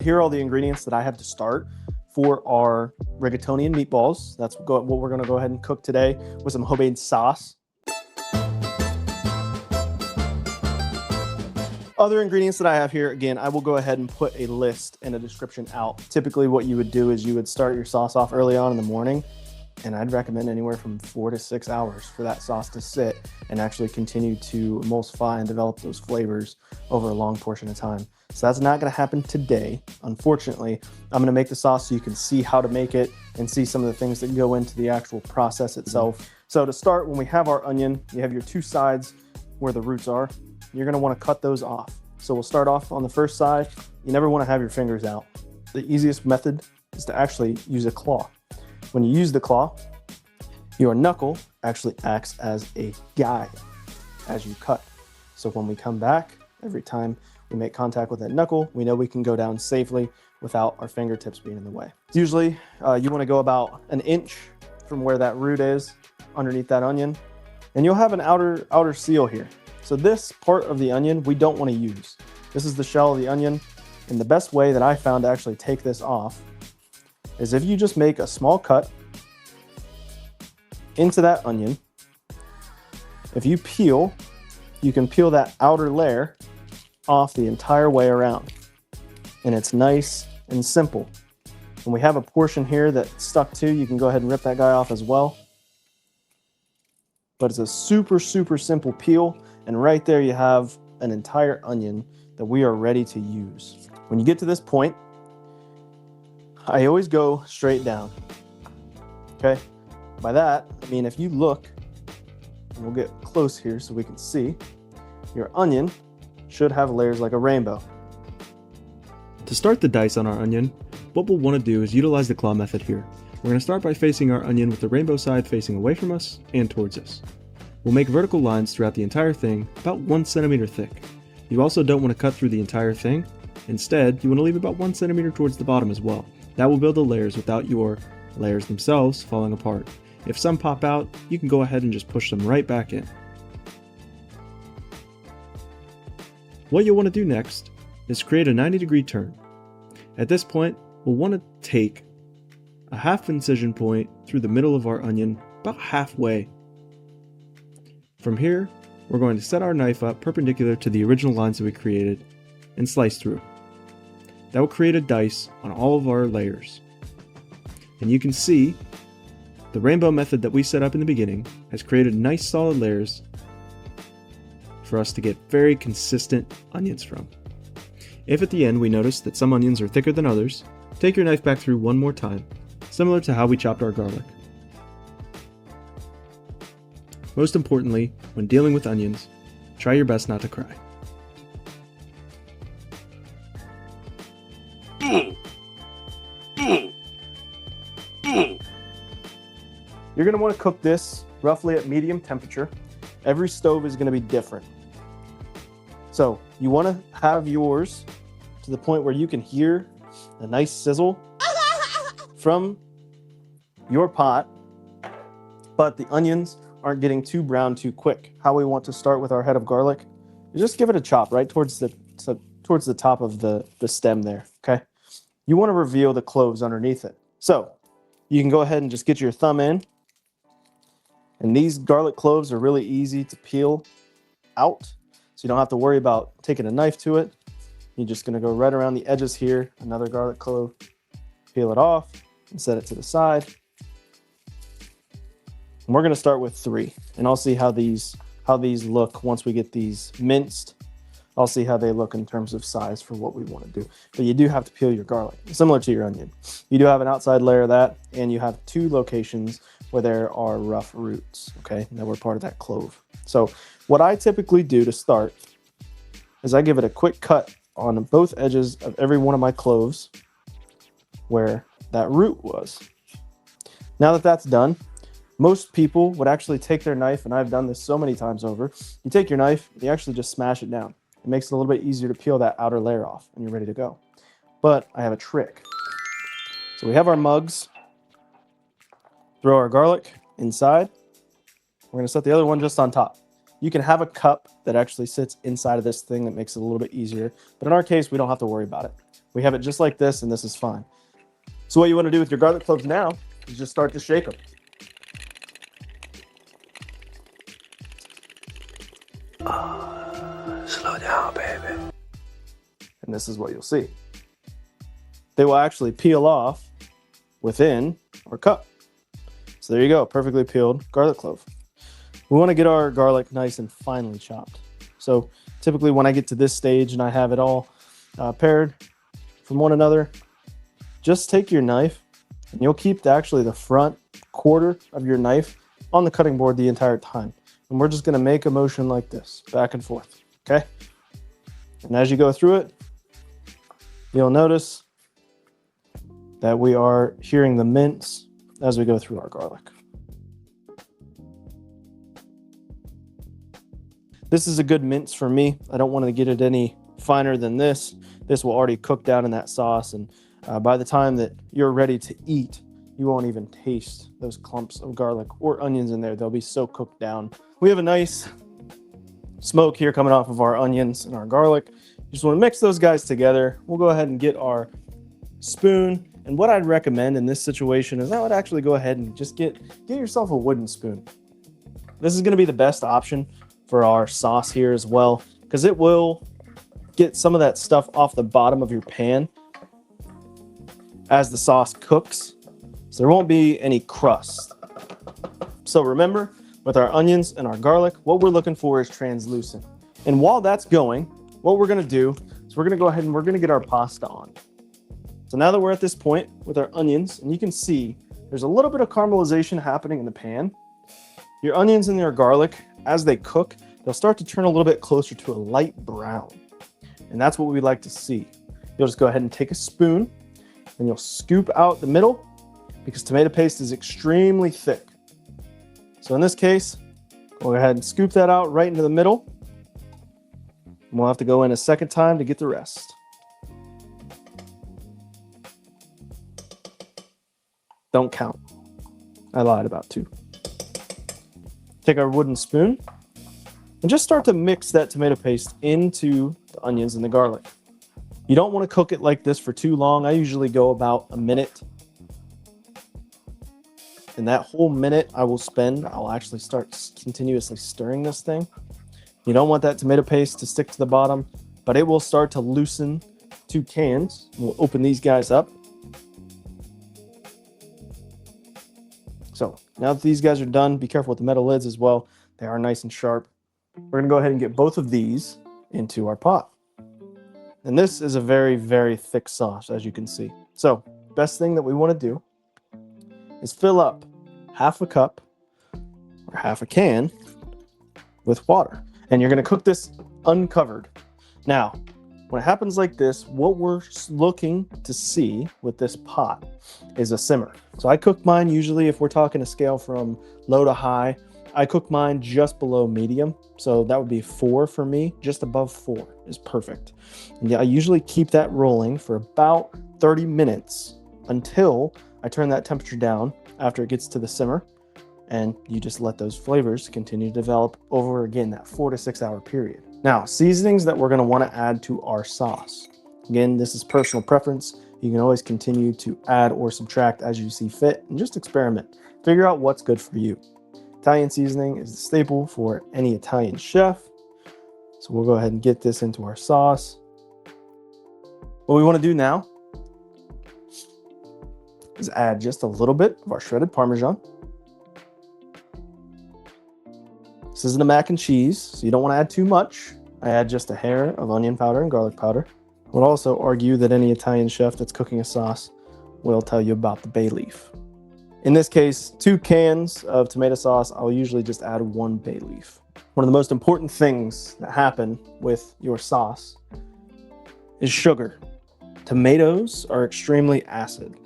Here are all the ingredients that I have to start for our rigatoni and meatballs. That's what we're going to go ahead and cook today with some homemade sauce. Other ingredients that I have here, again, I will go ahead and put a list and a description out. Typically what you would do is you would start your sauce off early on in the morning, and I'd recommend anywhere from 4 to 6 hours for that sauce to sit and actually continue to emulsify and develop those flavors over a long portion of time. So that's not gonna happen today. Unfortunately, I'm gonna make the sauce so you can see how to make it and see some of the things that go into the actual process itself. So to start, when we have our onion, you have your two sides where the roots are. You're gonna wanna cut those off. So we'll start off on the first side. You never wanna have your fingers out. The easiest method is to actually use a claw. When you use the claw, your knuckle actually acts as a guide as you cut. So when we come back, every time we make contact with that knuckle, we know we can go down safely without our fingertips being in the way. Usually you wanna go about an inch from where that root is underneath that onion, and you'll have an outer seal here. So this part of the onion, we don't wanna use. This is the shell of the onion, and the best way that I found to actually take this off is if you just make a small cut into that onion. If you peel, you can peel that outer layer off the entire way around. And it's nice and simple. When we have a portion here that's stuck to, you can go ahead and rip that guy off as well. But it's a super, super simple peel. And right there you have an entire onion that we are ready to use. When you get to this point, I always go straight down, okay? By that, I mean, if you look, and we'll get close here so we can see, your onion should have layers like a rainbow. To start the dice on our onion, what we'll want to do is utilize the claw method here. We're going to start by facing our onion with the rainbow side facing away from us and towards us. We'll make vertical lines throughout the entire thing, about 1 centimeter thick. You also don't want to cut through the entire thing. Instead, you want to leave about 1 centimeter towards the bottom as well. That will build the layers without your layers themselves falling apart. If some pop out, you can go ahead and just push them right back in. What you'll want to do next is create a 90-degree turn. At this point, we'll want to take a half incision point through the middle of our onion, about halfway. From here, we're going to set our knife up perpendicular to the original lines that we created and slice through. That will create a dice on all of our layers. And you can see the rainbow method that we set up in the beginning has created nice solid layers for us to get very consistent onions from. If at the end we notice that some onions are thicker than others, take your knife back through one more time, similar to how we chopped our garlic. Most importantly, when dealing with onions, try your best not to cry. You're gonna wanna cook this roughly at medium temperature. Every stove is gonna be different. So you wanna have yours to the point where you can hear a nice sizzle from your pot, but the onions aren't getting too brown too quick. How we want to start with our head of garlic is just give it a chop right towards the top of the stem there, okay? You wanna reveal the cloves underneath it. So you can go ahead and just get your thumb in. And these garlic cloves are really easy to peel out, so you don't have to worry about taking a knife to it. You're just gonna go right around the edges here, another garlic clove, peel it off and set it to the side. And we're gonna start with 3, and I'll see how these look once we get these minced. I'll see how they look in terms of size for what we want to do. But you do have to peel your garlic, similar to your onion. You do have an outside layer of that, and you have 2 locations where there are rough roots, okay, that were part of that clove. So what I typically do to start is I give it a quick cut on both edges of every one of my cloves where that root was. Now that that's done, most people would actually take their knife, and I've done this so many times over. You take your knife, you actually just smash it down. It makes it a little bit easier to peel that outer layer off, and you're ready to go. But I have a trick. So we have our mugs. Throw our garlic inside. We're gonna set the other one just on top. You can have a cup that actually sits inside of this thing that makes it a little bit easier, but in our case, we don't have to worry about it. We have it just like this, and this is fine. So what you want to do with your garlic cloves now is just start to shake them. Slow down, baby. And this is what you'll see. They will actually peel off within our cup. So there you go, perfectly peeled garlic clove. We want to get our garlic nice and finely chopped. So typically when I get to this stage and I have it all paired from one another, just take your knife and you'll keep actually the front quarter of your knife on the cutting board the entire time. And we're just going to make a motion like this, back and forth, okay? And as you go through it, you'll notice that we are hearing the mince as we go through our garlic. This is a good mince for me. I don't want to get it any finer than this. This will already cook down in that sauce, and by the time that you're ready to eat, you won't even taste those clumps of garlic or onions in there. They'll be so cooked down. We have a nice smoke here coming off of our onions and our garlic. You just want to mix those guys together. We'll go ahead and get our spoon. And what I'd recommend in this situation is I would actually go ahead and just get yourself a wooden spoon. This is going to be the best option for our sauce here as well, because it will get some of that stuff off the bottom of your pan as the sauce cooks. So there won't be any crust. So remember, with our onions and our garlic, what we're looking for is translucent. And while that's going, what we're going to do is we're going to go ahead and we're going to get our pasta on. So now that we're at this point with our onions, and you can see there's a little bit of caramelization happening in the pan. Your onions and your garlic, as they cook, they'll start to turn a little bit closer to a light brown. And that's what we like to see. You'll just go ahead and take a spoon and you'll scoop out the middle, because tomato paste is extremely thick. So in this case, go ahead and scoop that out right into the middle. And we'll have to go in a second time to get the rest. Don't count. I lied about 2. Take our wooden spoon and just start to mix that tomato paste into the onions and the garlic. You don't want to cook it like this for too long. I usually go about a minute. And that whole minute I'll actually start continuously stirring this thing. You don't want that tomato paste to stick to the bottom, but it will start to loosen 2 cans. We'll open these guys up. So now that these guys are done, be careful with the metal lids as well. They are nice and sharp. We're gonna go ahead and get both of these into our pot. And this is a very, very thick sauce, as you can see. So best thing that we wanna do is fill up half a cup or half a can with water. And you're gonna cook this uncovered. Now, when it happens like this, what we're looking to see with this pot is a simmer. So I cook mine usually, if we're talking a scale from low to high, I cook mine just below medium. So that would be 4 for me. Just above 4 is perfect. And yeah, I usually keep that rolling for about 30 minutes until I turn that temperature down after it gets to the simmer. And you just let those flavors continue to develop over, again, that 4 to 6 hour period. Now, seasonings that we're going to want to add to our sauce. Again, this is personal preference. You can always continue to add or subtract as you see fit, and just experiment. Figure out what's good for you. Italian seasoning is a staple for any Italian chef. So we'll go ahead and get this into our sauce. What we want to do now is add just a little bit of our shredded Parmesan. This isn't a mac and cheese, so you don't want to add too much. I add just a hair of onion powder and garlic powder. I would also argue that any Italian chef that's cooking a sauce will tell you about the bay leaf. In this case, 2 cans of tomato sauce, I'll usually just add 1 bay leaf. One of the most important things that happen with your sauce is sugar. Tomatoes are extremely acid.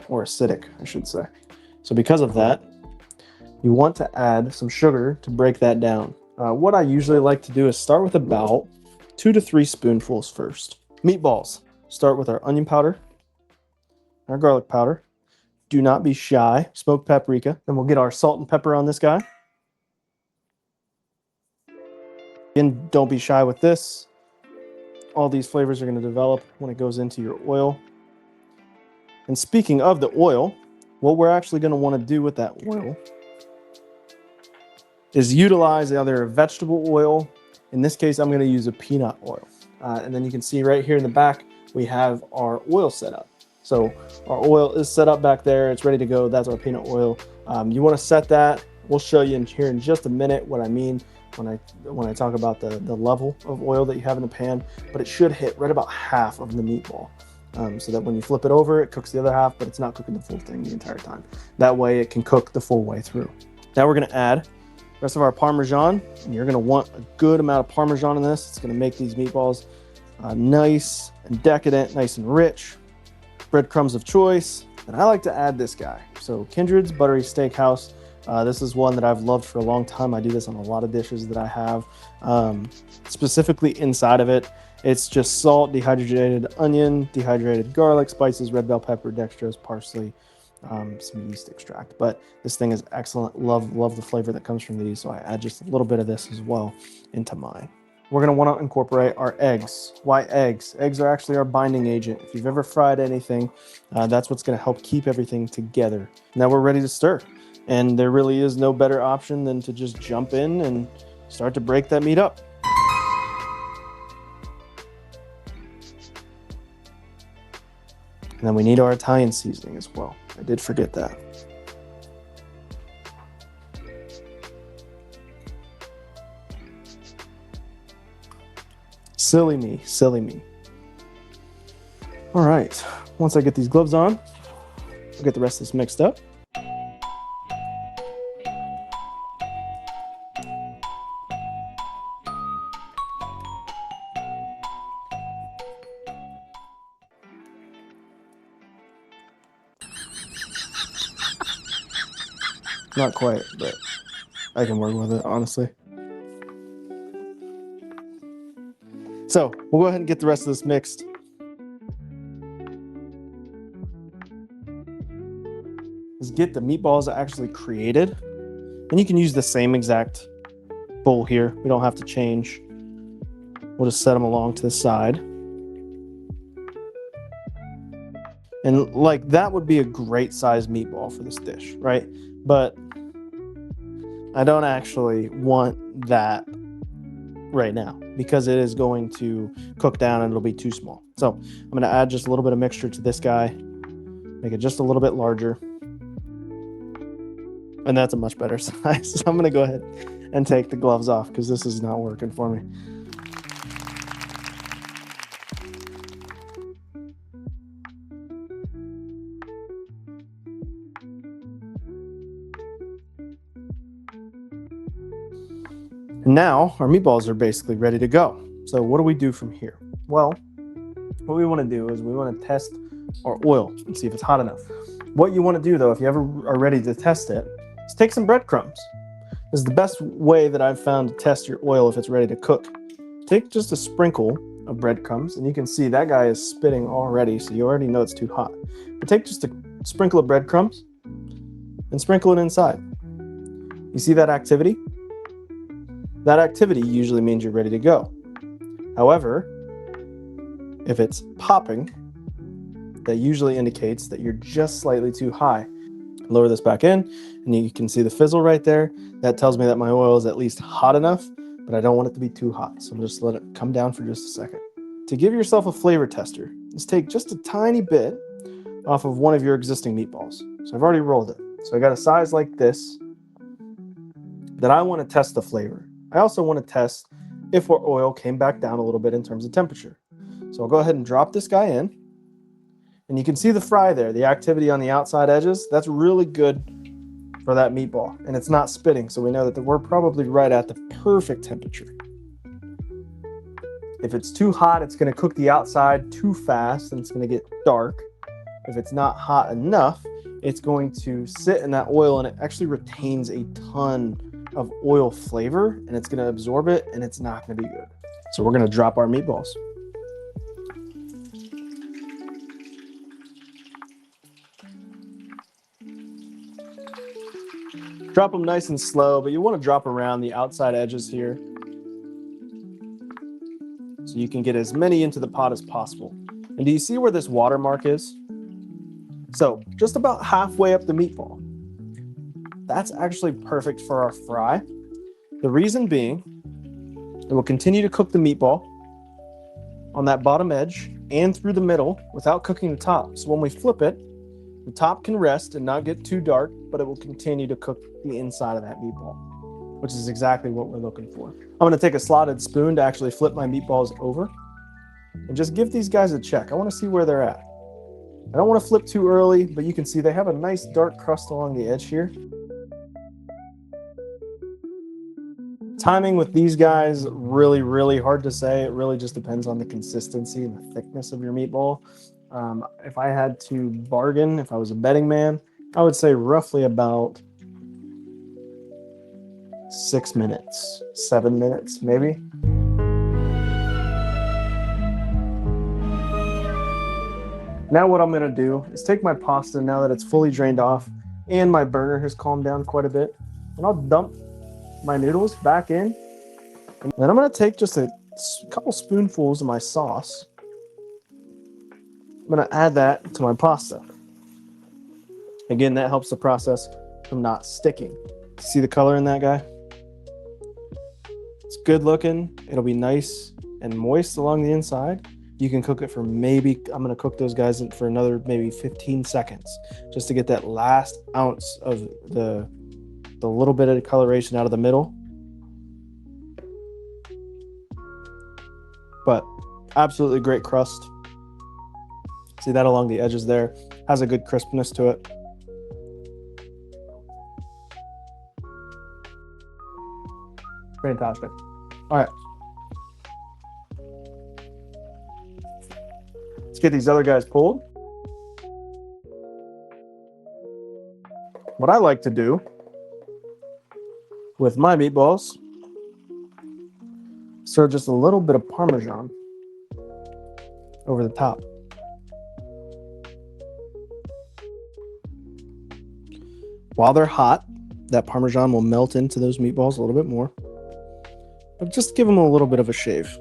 Or acidic, I should say. So because of that, you want to add some sugar to break that down. What I usually like to do is start with about 2 to 3 spoonfuls first. Meatballs. Start with our onion powder, our garlic powder. Do not be shy. Smoked paprika. Then we'll get our salt and pepper on this guy. Again, don't be shy with this. all these flavors are going to develop when it goes into your oil. And speaking of the oil, what we're actually going to want to do with that oil is utilize either a vegetable oil. In this case, I'm going to use a peanut oil. And then you can see right here in the back, we have our oil set up. So our oil is set up back there. It's ready to go. That's our peanut oil. You want to set that. We'll show you here in just a minute what I mean when I talk about the level of oil that you have in the pan, but it should hit right about half of the meatball. So that when you flip it over, it cooks the other half, but it's not cooking the full thing the entire time. That way it can cook the full way through. Now we're going to add the rest of our Parmesan, and you're going to want a good amount of Parmesan in this. It's going to make these meatballs nice and decadent, nice and rich. Breadcrumbs of choice, and I like to add this guy. So Kindred's Buttery Steakhouse. This is one that I've loved for a long time. I do this on a lot of dishes that I have. Specifically inside of it, it's just salt, dehydrated onion, dehydrated garlic, spices, red bell pepper, dextrose, parsley, some yeast extract. But this thing is excellent. Love the flavor that comes from these. So I add just a little bit of this as well into mine. We're going to want to incorporate our eggs. Why eggs? Eggs are actually our binding agent. If you've ever fried anything, that's what's going to help keep everything together. Now we're ready to stir. And there really is no better option than to just jump in and start to break that meat up. And then we need our Italian seasoning as well. I did forget that. Silly me, silly me. All right, once I get these gloves on, I'll get the rest of this mixed up. Not quite, but I can work with it, honestly. So we'll go ahead and get the rest of this mixed. Let's get the meatballs actually created. And you can use the same exact bowl here. We don't have to change. We'll just set them along to the side. And like that would be a great size meatball for this dish, right? But I don't actually want that right now because it is going to cook down and it'll be too small. So I'm going to add just a little bit of mixture to this guy, make it just a little bit larger. And that's a much better size. So I'm going to go ahead and take the gloves off because this is not working for me. Now our meatballs are basically ready to go. So what do we do from here? Well, what we want to do is we want to test our oil and see if it's hot enough. What you want to do though, if you ever are ready to test it, is take some breadcrumbs. This is the best way that I've found to test your oil if it's ready to cook. Take just a sprinkle of breadcrumbs, and you can see that guy is spitting already, so you already know it's too hot. But take just a sprinkle of breadcrumbs and sprinkle it inside. You see that activity? That activity usually means you're ready to go. However, if it's popping, that usually indicates that you're just slightly too high. Lower this back in, and you can see the fizzle right there. That tells me that my oil is at least hot enough, but I don't want it to be too hot. So just let it come down for just a second. To give yourself a flavor tester, just take just a tiny bit off of one of your existing meatballs. So I've already rolled it. So I got a size like this that I want to test the flavor. I also want to test if our oil came back down a little bit in terms of temperature. So I'll go ahead and drop this guy in. And you can see the fry there, the activity on the outside edges. That's really good for that meatball. And it's not spitting, so we know that we're probably right at the perfect temperature. If it's too hot, it's going to cook the outside too fast and it's going to get dark. If it's not hot enough, it's going to sit in that oil and it actually retains a ton of oil flavor and it's going to absorb it and it's not going to be good. So we're going to drop our meatballs. Drop them nice and slow, but you want to drop around the outside edges here. So so you can get as many into the pot as possible. And do you see where this watermark is? So just about halfway up the meatball. That's actually perfect for our fry. The reason being, it will continue to cook the meatball on that bottom edge and through the middle without cooking the top. So when we flip it, the top can rest and not get too dark, but it will continue to cook the inside of that meatball, which is exactly what we're looking for. I'm going to take a slotted spoon to actually flip my meatballs over and just give these guys a check. I want to see where they're at. I don't want to flip too early, but you can see they have a nice dark crust along the edge here. Timing with these guys, really hard to say. It really just depends on the consistency and the thickness of your meatball. If I had to bargain, if I was a betting man, I would say roughly about 6 minutes, 7 minutes, maybe. Now what I'm gonna do is take my pasta now that it's fully drained off and my burner has calmed down quite a bit, and I'll dump my noodles back in. And then I'm gonna take just a couple spoonfuls of my sauce. I'm gonna add that to my pasta. Again, that helps the process from not sticking. See the color in that guy? It's good looking. It'll be nice and moist along the inside. You can cook it for maybe, I'm gonna cook those guys for another maybe 15 seconds just to get that last ounce of the little bit of coloration out of the middle. But absolutely great crust. See that along the edges there? Has a good crispness to it. Fantastic. All right. Let's get these other guys pulled. What I like to do with my meatballs, serve just a little bit of parmesan over the top. While they're hot, that parmesan will melt into those meatballs a little bit more, but just give them a little bit of a shave.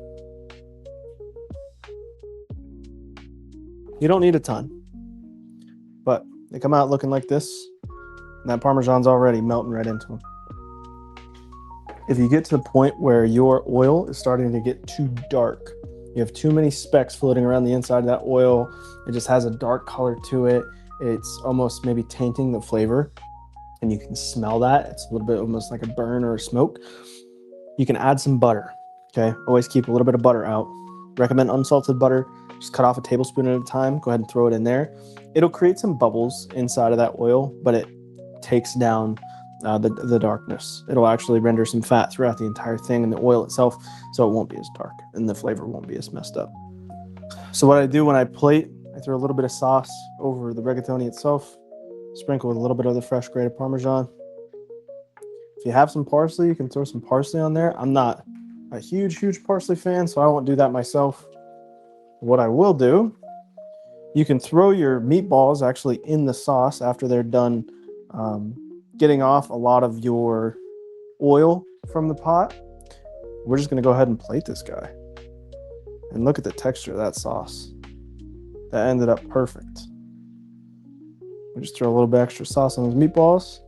You don't need a ton, but they come out looking like this, and that parmesan's already melting right into them. If you get to the point where your oil is starting to get too dark, you have too many specks floating around the inside of that oil, it just has a dark color to it, it's almost maybe tainting the flavor, and you can smell that. It's a little bit almost like a burn or a smoke. You can add some butter, okay? Always keep a little bit of butter out. Recommend unsalted butter. Just cut off a tablespoon at a time. Go ahead and throw it in there. It'll create some bubbles inside of that oil, but it takes down the darkness. It'll actually render some fat throughout the entire thing and the oil itself, so it won't be as dark and the flavor won't be as messed up. So what I do when I plate, I throw a little bit of sauce over the rigatoni itself, sprinkle with a little bit of the fresh grated parmesan. If you have some parsley, you can throw some parsley on there. I'm not a huge parsley fan, so I won't do that myself. What I will do, you can throw your meatballs actually in the sauce after they're done getting off a lot of your oil from the pot. We're just gonna go ahead and plate this guy. And look at the texture of that sauce. That ended up perfect. We just throw a little bit extra sauce on those meatballs.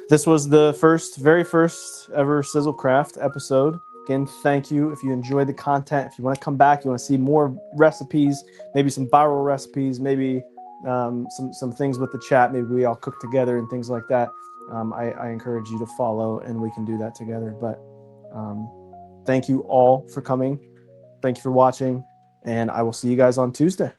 This was the very first ever SizzleCraft episode. Again, thank you. If you enjoyed the content, if you want to come back, you want to see more recipes, maybe some viral recipes, maybe some things with the chat, maybe we all cook together and things like that. I encourage you to follow and we can do that together. But thank you all for coming. Thank you for watching, and I will see you guys on Tuesday.